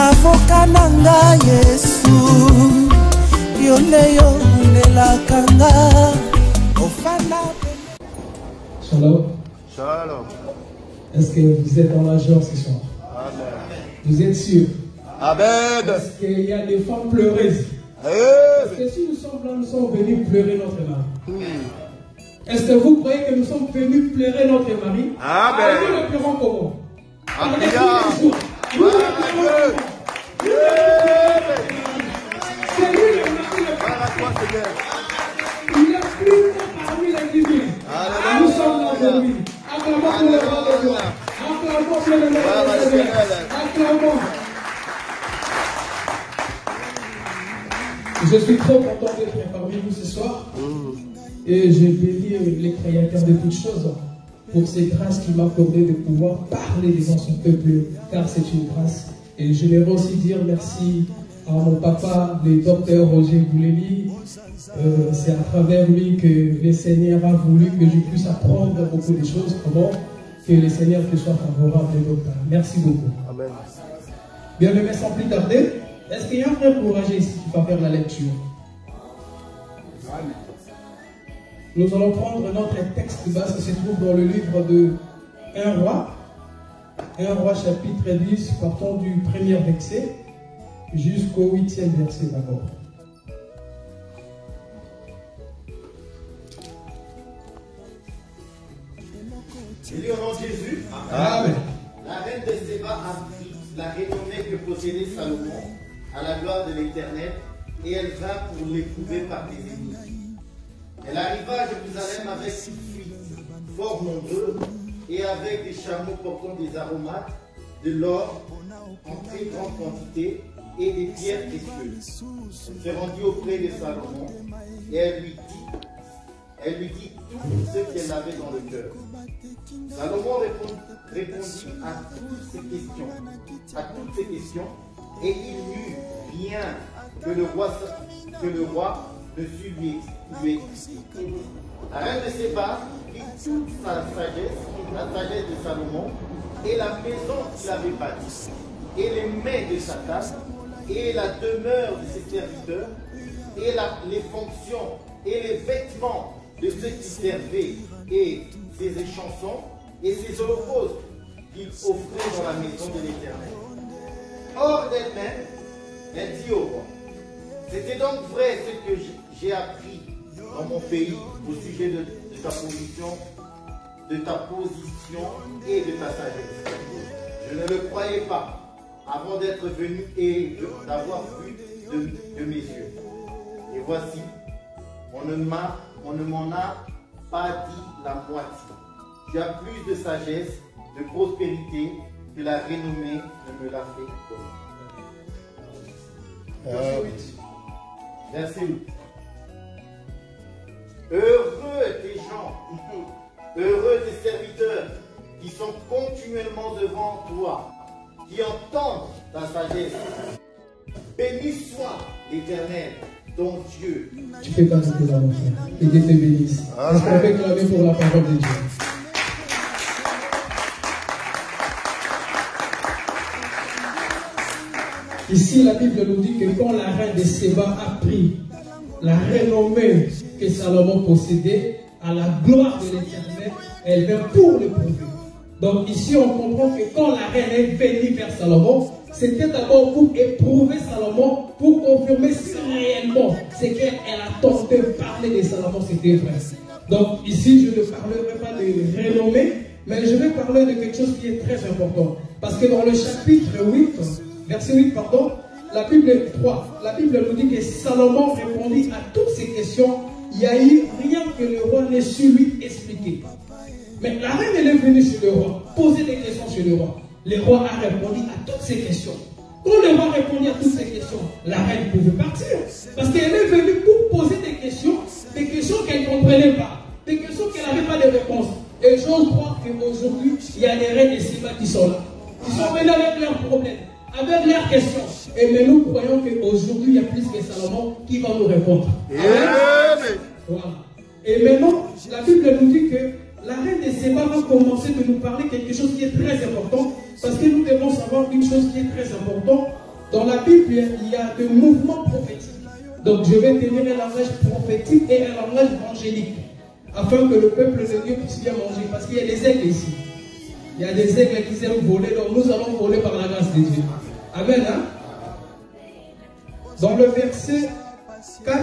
avocat nanga Yesu yoleyo nelakanga ofana. Shalom. Shalom. Est-ce que vous êtes dans la joie ce soir? Amen. Vous êtes sûr? Amen. Est-ce qu'il y a des femmes pleureuses? Est-ce que si nous sommes là, nous sommes venus pleurer notre mari? Est-ce que vous croyez que nous sommes venus pleurer notre mari? Amen. Nous le pleurons comment? Amen. Nous le pleurons comment? C'est lui le mari le plus. Il est plus fort parmi les divins. Nous sommes là aujourd'hui. Acclamons pour le roi de gloire. Acclamons pour le nom de Seigneur. Acclamons. Je suis trop content d'être parmi vous ce soir. Et je bénis les créateurs de toutes choses pour ces grâces qu'il m'a accordé de pouvoir parler devant son peuple, car c'est une grâce. Et je vais aussi dire merci à mon papa, le docteur Roger Bouleli. C'est à travers lui que le Seigneur a voulu que je puisse apprendre beaucoup de choses. Comment que le Seigneur te soit favorable, docteur. Merci beaucoup. Amen. Bien aimé, sans plus tarder, est-ce qu'il y a un frère courageux ici qui va faire la lecture? Amen. Nous allons prendre notre texte base qui se trouve dans le livre de 1 Roi. 1 Roi chapitre 10, partons du premier verset jusqu'au 8e verset d'abord. Béni au nom de Jésus. Amen. La reine de Séba a pris la renommée que possédait Salomon à la gloire de l'Éternel, et elle vint pour l'éprouver par des ennemis. Elle arriva à Jérusalem avec une suite fort nombreuse et avec des chameaux portant des aromates, de l'or en très grande quantité et des pierres précieuses. Elle se rendit auprès de Salomon et elle lui dit tout ce qu'elle avait dans le cœur. Salomon répondit à toutes ces questions, et il n'eut rien que le roi ne sut lui expliquer. La reine de Séba vit toute sa sagesse, la sagesse de Salomon, et la maison qu'il avait bâtie, et les mets de sa table, et la demeure de ses serviteurs, et les fonctions et les vêtements de ceux qui servaient, et ses échansons et ses holocaustes qu'il offrait dans la maison de l'Éternel. Hors d'elle-même, elle dit au roi: c'était donc vrai ce que j'ai appris dans mon pays au sujet de ta position et de ta sagesse. Je ne le croyais pas avant d'être venu et d'avoir vu de mes yeux. Et voici, on ne m'en a pas dit la moitié. Tu as plus de sagesse, de prospérité que la renommée ne me l'a fait donner. Verset 8. Heureux tes gens, heureux tes serviteurs qui sont continuellement devant toi, qui entendent ta sagesse. Béni soit l'Éternel, ton Dieu. Tu fais partie de mon frère. Et Dieu te bénisse. Est-ce qu'on peut clamer pour la parole de Dieu? Ici, la Bible nous dit que quand la reine de Séba a pris la renommée que Salomon possédait à la gloire de l'Éternel, elle vint pour le prouver. Donc ici, on comprend que quand la reine est venue vers Salomon, c'était d'abord pour éprouver Salomon, pour confirmer si réellement ce qu'elle attendait parler de Salomon, c'était vrai. Donc ici, je ne parlerai pas de renommée, mais je vais parler de quelque chose qui est très important. Parce que dans le chapitre 8, verset 8, pardon, la Bible nous dit que Salomon répondit à toutes ces questions. Il n'y a eu rien que le roi n'ait su lui expliquer. Mais la reine, elle est venue chez le roi, poser des questions chez le roi. Le roi a répondu à toutes ces questions. Quand le roi répondit à toutes ces questions, la reine pouvait partir. Parce qu'elle est venue pour poser des questions qu'elle ne comprenait pas, des questions qu'elle n'avait pas de réponse. Et j'ose croire qu'aujourd'hui, il y a des reines de Séba qui sont là. Ils sont venus avec leurs problèmes, avec leurs questions. Et mais nous croyons qu'aujourd'hui, il y a plus que Salomon qui va nous répondre. Amen. Voilà. Et maintenant, la Bible nous dit que la reine de Séba va commencer de nous parler quelque chose qui est très important, parce que nous devons savoir une chose qui est très importante. Dans la Bible, il y a des mouvements prophétiques. Donc je vais tenir un langage prophétique et un langage angélique, afin que le peuple de Dieu puisse bien manger. Parce qu'il y a des aigles ici. Il y a des aigles qui aiment voler, donc nous allons voler par la grâce de Dieu. Amen. Hein? Dans le verset 4,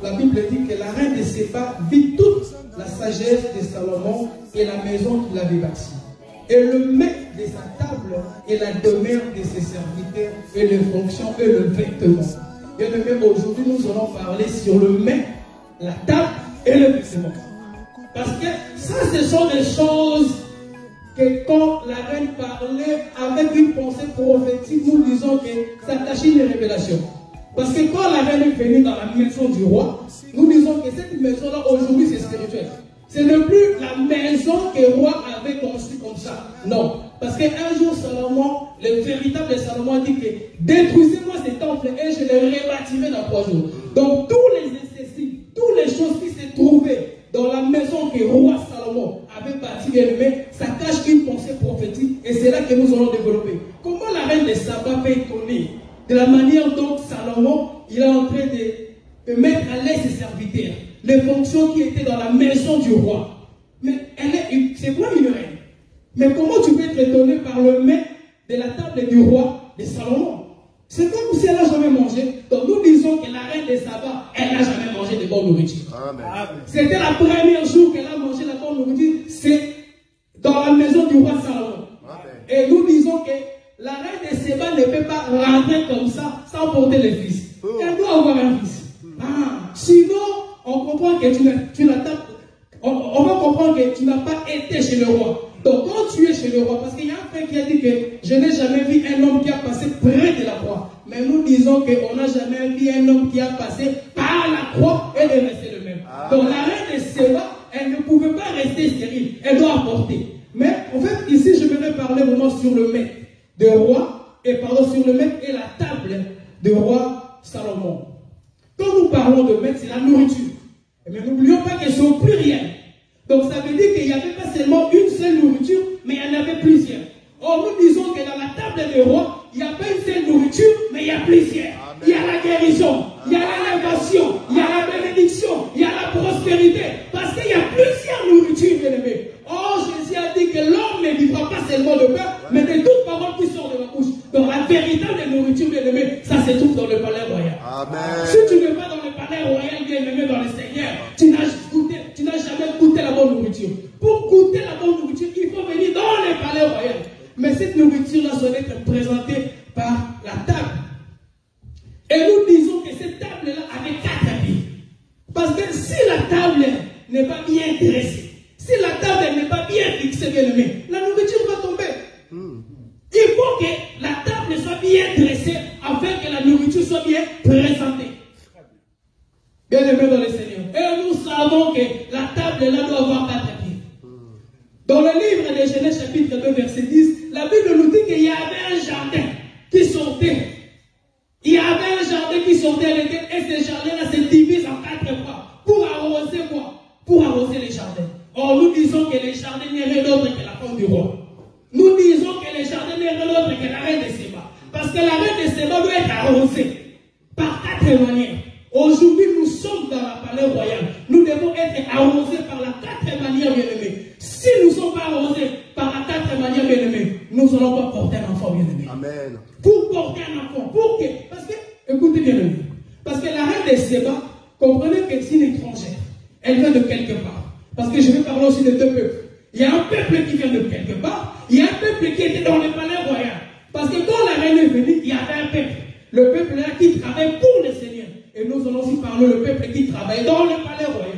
la Bible dit que la reine de Séba vit toute la sagesse de Salomon et la maison qu'il avait bâtie, et le mets de sa table et la demeure de ses serviteurs et les fonctions et le vêtement. Bien aimé, aujourd'hui nous allons parler sur le mets, la table et le vêtement. Parce que ça, ce sont des choses que quand la reine parlait avec une pensée prophétique, nous disons que ça cachait une révélation. Parce que quand la reine est venue dans la maison du roi, nous disons que cette maison-là, aujourd'hui, c'est spirituel. Ce n'est plus la maison que le roi avait construite comme ça. Non. Parce qu'un jour, Salomon, le véritable Salomon, a dit que détruisez-moi ce temple et je le rebâtirai dans 3 jours. Donc, tous les excessifs, toutes les choses qui se trouvaient dans la maison que le roi Salomon avait bâtie, ça cache une pensée prophétique et c'est là que nous allons développer. Comment la reine de Saba peut étonner de la manière dont Salomon il est en train de mettre à l'aise ses serviteurs, les fonctions qui étaient dans la maison du roi. Mais c'est pas une reine. Mais comment tu peux être étonné par le mets de la table du roi de Salomon? C'est comme si elle n'a jamais mangé. Donc nous disons que la reine de Saba, elle n'a jamais mangé de bonne nourriture. C'était la première jour qu'elle a mangé la bonne nourriture, c'est dans la maison du roi Salomon. Et nous disons que la reine de Séba ne peut pas rentrer comme ça sans porter le fils. Elle doit avoir un fils. Sinon, on comprend que on va comprendre que tu n'as pas été chez le roi. Donc quand tu es chez le roi, parce qu'il y a un frère qui a dit que je n'ai jamais vu un homme qui a passé près de la croix. Mais nous disons qu'on n'a jamais vu un homme qui a passé par la croix et de rester le même. Donc la reine de Séba, elle ne pouvait pas rester stérile. Elle doit apporter. Mais en fait, ici, je voudrais parler vraiment sur le mets de roi, sur le mets et la table de roi Salomon. Quand nous parlons de mets, c'est la nourriture. Mais n'oublions pas que c'est au pluriel. Donc ça veut dire qu'il n'y avait pas seulement une seule nourriture, mais il y en avait plusieurs. Or nous disons que dans la table des rois, il n'y a pas une seule nourriture, mais il y a plusieurs. Amen. Il y a la guérison, il y a l'élévation, il y a la bénédiction, il y a la prospérité. Parce qu'il y a plusieurs nourritures, bien aimés. Or Jésus a dit que l'homme ne vivra pas seulement de pain, mais de toute parole qui sort de la bouche. Donc la véritable nourriture, bien aimé, ça se trouve dans le palais royal. Amen. Si tu ne vas pas dans le palais royal, bien aimé, dans le Seigneur, tu n'as jamais goûté la bonne nourriture. Pour goûter la bonne nourriture, il faut venir dans le palais royal. Mais cette nourriture-là doit être présentée par la table. Et nous disons que cette table-là avait 4 pieds. Parce que si la table n'est pas bien dressée, si la table n'est pas bien fixée, bien aimé, la nourriture va tomber. Il faut que la table soit bien dressée afin que la nourriture soit bien présentée. Bien aimé dans le Seigneur. Et nous savons que la table là doit avoir 4 pieds. Dans le livre de Genèse chapitre 2 verset 10, la Bible nous dit qu'il y avait un jardin qui sortait. Il y avait un jardin qui sortait et ce jardin-là se divise en 4 parts. Pour arroser quoi? Pour arroser les jardins. Or nous disons que les jardins n'est rien d'autre que la femme du roi. Nous disons que les jardins n'est rien d'autre que la reine de Séba. Parce que la reine de Séba doit être arrosée par 4 manières. Aujourd'hui, nous sommes dans la palais royal. Nous devons être arrosés par la 4 manières, bien-aimés. Si nous ne sommes pas arrosés par la 4 manières, bien-aimés, nous n'allons pas porter un enfant, bien-aimé. Amen. Pour porter un enfant, pour que, parce que, écoutez bien-aimé, parce que la reine de Séba, comprenez que c'est une étrangère. Elle vient de quelque part. Parce que je vais parler aussi de 2 peuples. Il y a un peuple qui vient de quelque part. Il y a un peuple qui était dans le palais royal. Parce que quand la reine est venue, il y avait un peuple. Le peuple là qui travaille pour le Seigneur. Et nous allons aussi parler le peuple qui travaille dans le palais royal.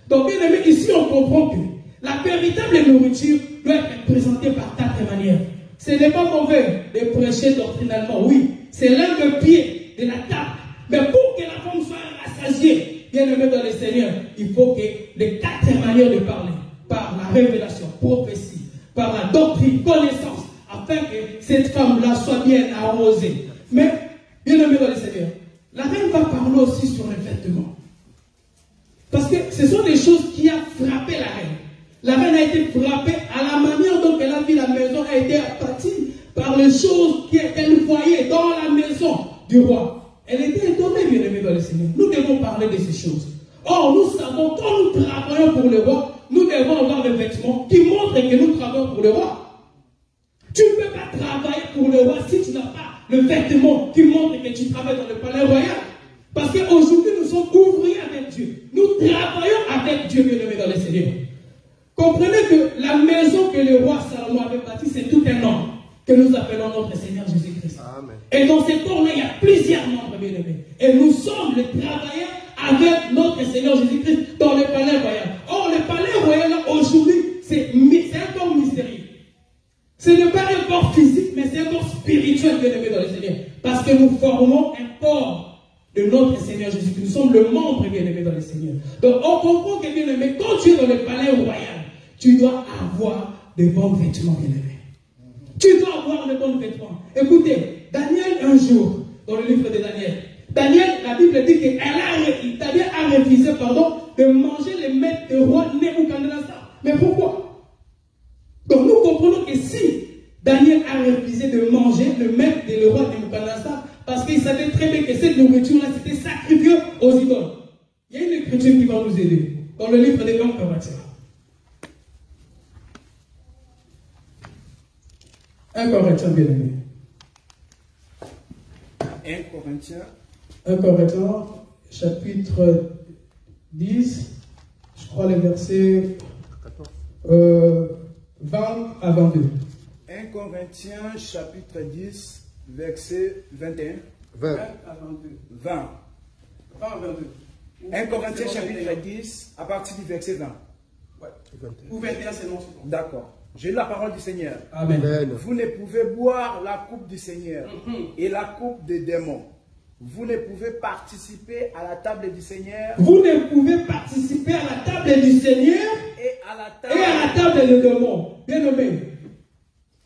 Donc bien aimé, ici on comprend que la véritable nourriture doit être présentée par 4 manières. Ce n'est pas mauvais de prêcher doctrinalement, oui. C'est l'un des pieds de la table. Mais pour que la femme soit rassasiée, bien aimé dans le Seigneur, il faut que les 4 manières de parler, par la révélation, prophétie, par la doctrine, connaissance, afin que cette femme-là soit bien arrosée. Mais, bien aimé dans le Seigneur, la reine va parler aussi sur les vêtements. Parce que ce sont des choses qui ont frappé la reine. La reine a été frappée à la manière dont elle a vu la maison a été abattie par les choses qu'elle voyait dans la maison maison du roi. Elle était étonnée, bien aimée dans le Seigneur. Nous devons parler de ces choses. Or, nous savons, quand nous travaillons pour le roi, nous devons avoir des vêtements qui montrent que nous travaillons pour le roi. Tu ne peux pas travailler pour le roi si tu n'as pas le vêtement qui montre que tu travailles dans le palais royal. Parce qu'aujourd'hui, nous sommes ouvriers avec Dieu. Nous travaillons avec Dieu, bien aimé dans le Seigneur. Comprenez que la maison que le roi Salomon avait bâtie, c'est tout un homme que nous appelons notre Seigneur Jésus-Christ. Et dans ce corps-là, il y a plusieurs membres, bien aimés. Et nous sommes les travailleurs avec notre Seigneur Jésus-Christ dans le palais royal. Or, le palais royal, aujourd'hui, c'est un corps mystérieux. Ce n'est pas un corps physique, mais c'est un corps spirituel, bien aimé dans le Seigneur. Parce que nous formons un corps de notre Seigneur Jésus-Christ. Nous sommes le membre, bien aimé dans le Seigneur. Donc, on comprend que, bien aimé, quand tu es dans le palais royal, tu dois avoir de bons vêtements, bien aimé. Tu dois avoir de bons vêtements. Écoutez, Daniel, un jour, dans le livre de Daniel, la Bible dit que Daniel a refusé, de manger les mets de roi Nebuchadnezzar. Mais pourquoi? Donc nous comprenons que si Daniel a refusé de manger le mets de le roi Nebuchadnezzar, parce qu'il savait très bien que cette nourriture-là, c'était sacrifié aux idoles. Il y a une écriture qui va nous aider, dans le livre des 1 Corinthiens. 1 Corinthiens, bien aimé. 1 Corinthiens, chapitre 10, je crois les versets 20 à 22. 1 Corinthiens, chapitre 10, verset 21. 20 à 22. 20 à 22. 1 Corinthiens, chapitre 10, à partir du verset 20. Ouais. Ou 21, c'est non. D'accord. J'ai la parole du Seigneur. Amen. Vous ne pouvez boire la coupe du Seigneur et la coupe des démons. Vous ne pouvez participer à la table du Seigneur. Vous ne pouvez participer à la table du Seigneur et à la table des démons. Bien aimé,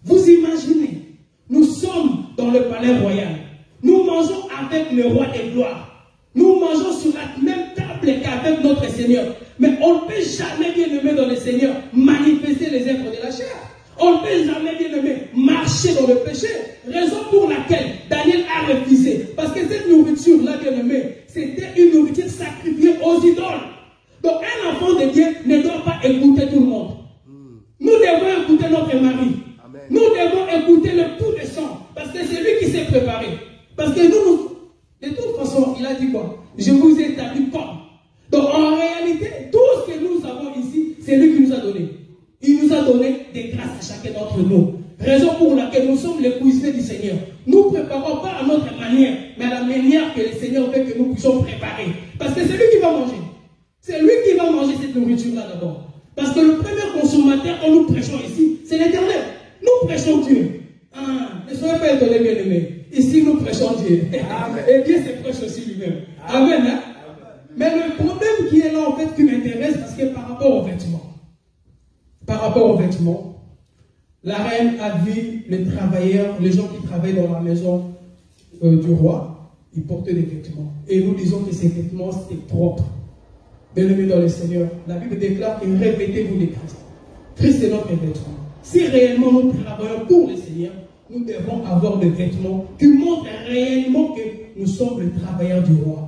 vous imaginez, nous sommes dans le palais royal. Nous mangeons avec le roi des gloires. Nous mangeons sur la même table qu'avec notre Seigneur. Mais on ne peut jamais, bien aimé dans le Seigneur, manifester les œuvres de la chair. On ne peut jamais, bien aimé, marcher dans le péché. Raison pour laquelle Daniel a refusé. Parce que cette nourriture-là, bien aimé, c'était une nourriture sacrifiée aux idoles. Donc un enfant de Dieu ne doit pas écouter tout le monde. Nous devons écouter notre mari. Amen. Nous devons écouter le pouls de sang. Parce que c'est lui qui s'est préparé. Parce que nous, de toute façon, il a dit quoi? Je vous ai établi comme. Donc en réalité, tout ce que nous avons ici, c'est lui qui nous a donné. Il nous a donné des grâces à chacun d'entre nous. Raison pour laquelle nous sommes les cuisiniers du Seigneur. Nous ne préparons pas à notre manière, mais à la manière que le Seigneur veut que nous puissions préparer. Parce que c'est lui qui va manger. C'est lui qui va manger cette nourriture-là d'abord. Parce que le premier consommateur quand nous prêchons ici, c'est l'Éternel. Nous prêchons Dieu. Ne soyez pas étonnés, bien aimés. Ici, nous prêchons Dieu. Amen. Et Dieu se prêche aussi lui-même. Amen. Hein? Mais le problème qui est là, en fait, qui m'intéresse, parce que par rapport aux vêtements, la reine a vu les travailleurs, les gens qui travaillent dans la maison du roi, ils portaient des vêtements. Et nous disons que ces vêtements, c'était propre. Bien-aimés dans le Seigneur, la Bible déclare que revêtez-vous de Christ. Christ est notre vêtement. Si réellement nous travaillons pour le Seigneur, nous devons avoir des vêtements qui montrent réellement que nous sommes les travailleurs du roi.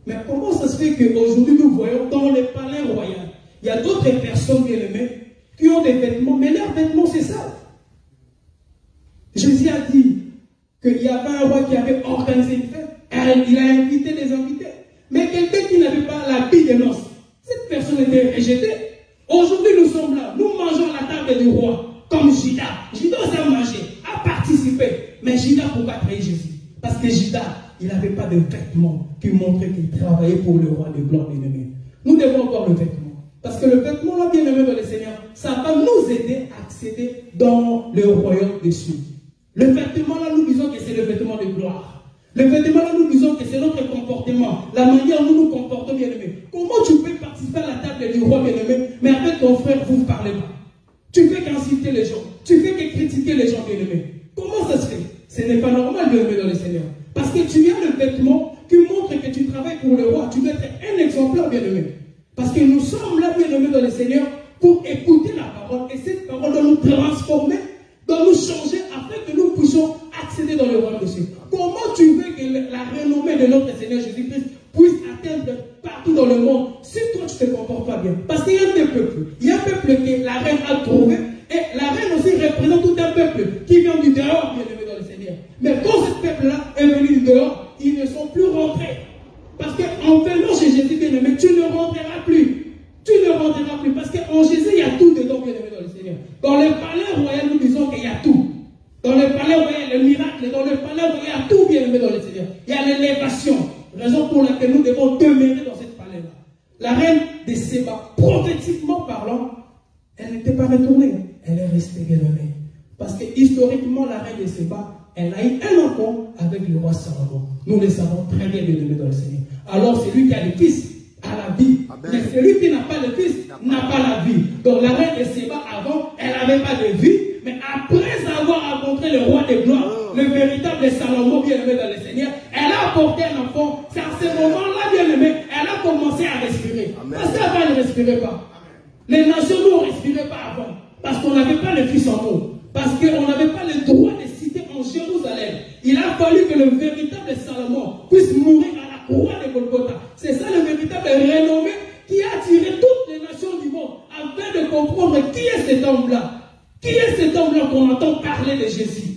Mais comment ça se fait qu'aujourd'hui nous voyons dans le palais royal, il y a d'autres personnes, bien-aimées, qui ont des vêtements, mais leurs vêtements c'est sale. Jésus a dit qu'il y avait un roi qui avait organisé une fête, il a invité des invités. Mais quelqu'un qui n'avait pas l'habit de noces, cette personne était rejetée. Aujourd'hui nous sommes là, nous mangeons à la table du roi, comme Judas. Judas a mangé, a participé. Mais Judas, pourquoi trahir Jésus? Parce que Judas, il n'avait pas de vêtements qui montraient qu'il travaillait pour le roi de gloire, bien-aimé. Nous devons avoir le vêtement. Parce que le vêtement, là, bien-aimé dans le Seigneur, ça va nous aider à accéder dans le royaume des cieux. Le vêtement, là, nous disons que c'est le vêtement de gloire. Le vêtement, là, nous disons que c'est notre comportement. La manière dont nous nous comportons, bien-aimé. Comment tu peux participer à la table du roi, bien-aimé, mais avec ton frère, vous ne parlez pas? Tu fais qu'inciter les gens. Tu fais que critiquer les gens, bien-aimé. Comment ça se fait? Ce n'est pas normal, bien-aimé dans le Seigneur. Parce que tu as le vêtement qui montre que tu travailles pour le roi. Tu dois être un exemplaire, bien-aimé. Parce que nous sommes là, bien-aimés dans le Seigneur, pour écouter la parole. Et cette parole doit nous transformer, doit nous changer, afin que nous puissions accéder dans le royaume de Dieu. Comment tu veux que la renommée de notre Seigneur Jésus-Christ puisse atteindre partout dans le monde si toi tu ne te comportes pas bien. Parce qu'il y a des peuples. Il y a un peuple que la reine a trouvé. Et la reine aussi représente tout un peuple qui vient du dehors, bien aimé dans le Seigneur. Mais quand ce peuple-là est venu du dehors, ils ne sont plus rentrés. Parce qu'en venant chez Jésus, bien aimé, tu ne rentreras plus. Tu ne rentreras plus. Parce qu'en Jésus, il y a tout dedans, bien aimé dans le Seigneur. Dans le palais royal, nous disons qu'il y a tout. Dans le palais royal, le miracle. Dans le palais royal, il y a tout, bien aimé dans le Seigneur. Il y a l'élévation. Raison pour laquelle nous devons demeurer dans cette palais-là. La reine de Séba, prophétiquement parlant, elle n'était pas retournée. Elle est restée, bien aimée. Parce que historiquement, la reine de Séba, elle a eu un enfant avec le roi Salomon. Nous le savons très bien, bien aimé dans le Seigneur. Alors, celui qui a le fils a la vie. Amen. Mais celui qui n'a pas le fils n'a pas la vie. Donc, la reine de Séba, avant, elle n'avait pas de vie. Mais après avoir rencontré le roi de gloire, le véritable Salomon, bien aimé dans le Seigneur, elle a apporté un enfant. C'est à ce moment-là, bien aimé, elle a commencé à respirer. Amen. Parce qu'avant, elle ne respirait pas. Les nations, nous, on ne respirait pas avant. Parce qu'on n'avait pas le fils en nous. Parce qu'on n'avait pas le droit de citer en Jérusalem. Il a fallu que le véritable Salomon puisse mourir à la croix de Golgotha. C'est ça le véritable renommé qui a attiré toutes les nations du monde afin de comprendre qui est cet homme-là. Qui est cet homme-là qu'on entend parler de Jésus?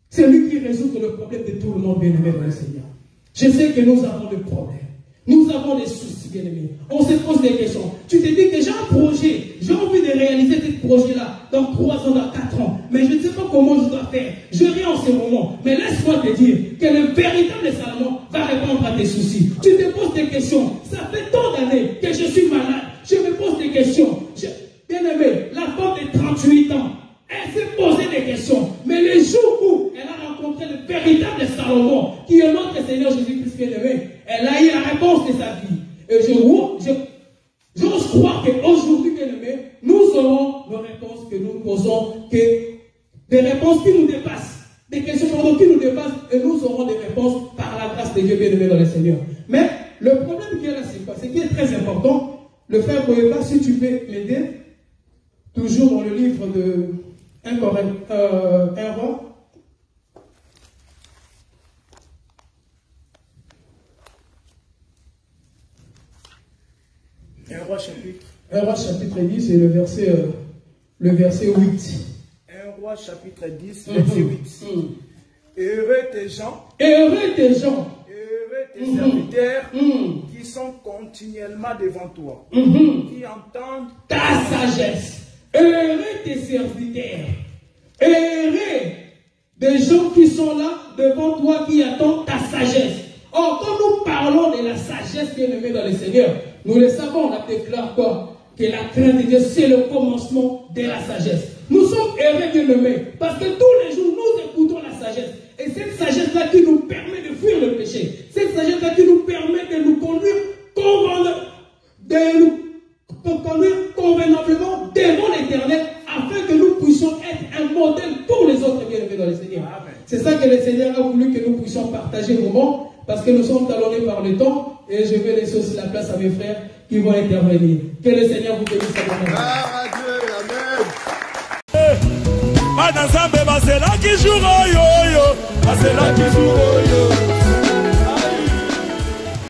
C'est lui qui résout le problème de tout le monde, bien-aimé dans le Seigneur. Je sais que nous avons des problèmes. Nous avons des soucis, bien-aimés. On se pose des questions. Tu te dis que j'ai un projet. J'ai envie de réaliser ce projet-là dans 3 ans, dans 4 ans. Mais je ne sais pas comment je dois faire. Je ris en ce moment. Mais laisse-moi te dire que le véritable Salomon va répondre à tes soucis. Tu te poses des questions. Ça fait tant d'années que je suis malade. Je me pose des questions. Bien-aimé, la femme de 38 ans, elle s'est posé des questions. Mais le jour où elle a rencontré le véritable Salomon, qui est notre Seigneur Jésus-Christ bien-aimé, elle a eu la réponse de sa vie. Et j'ose croire qu'aujourd'hui, bien-aimé, nous aurons nos réponses que nous posons, des réponses qui nous dépassent, des questions qui nous dépassent, et nous aurons des réponses par la grâce de Dieu bien-aimé dans le Seigneur. Mais le problème qui est là, c'est quoi? C'est qui est très important. Le frère Boyeva, si tu peux m'aider, toujours dans le livre de 1 roi. 1 roi chapitre 10 et le verset 8. 1 roi chapitre 10, verset 8. Heureux tes gens. Heureux tes gens. Heureux tes serviteurs qui sont continuellement devant toi. Qui entendent ta sagesse. Heureux tes serviteurs. Heureux des gens qui sont là devant toi qui attendent ta sagesse. Or, quand nous parlons de la sagesse bien-aimée dans le Seigneur, nous le savons, on a déclaré quoi? Que la crainte de Dieu, c'est le commencement de la sagesse. Nous sommes heureux bien-aimés parce que tous les jours, nous écoutons la sagesse. Et cette sagesse-là qui nous permet de fuir le péché. Cette sagesse-là qui nous permet de nous conduire convenablement devant l'Éternel afin que nous puissions être un modèle pour les autres bien-aimés dans le Seigneur. C'est ça que le Seigneur a voulu que nous puissions partager au moment. Parce que nous sommes talonnés par le temps et je vais laisser aussi la place à mes frères qui vont intervenir. Que le Seigneur vous bénisse. Amen.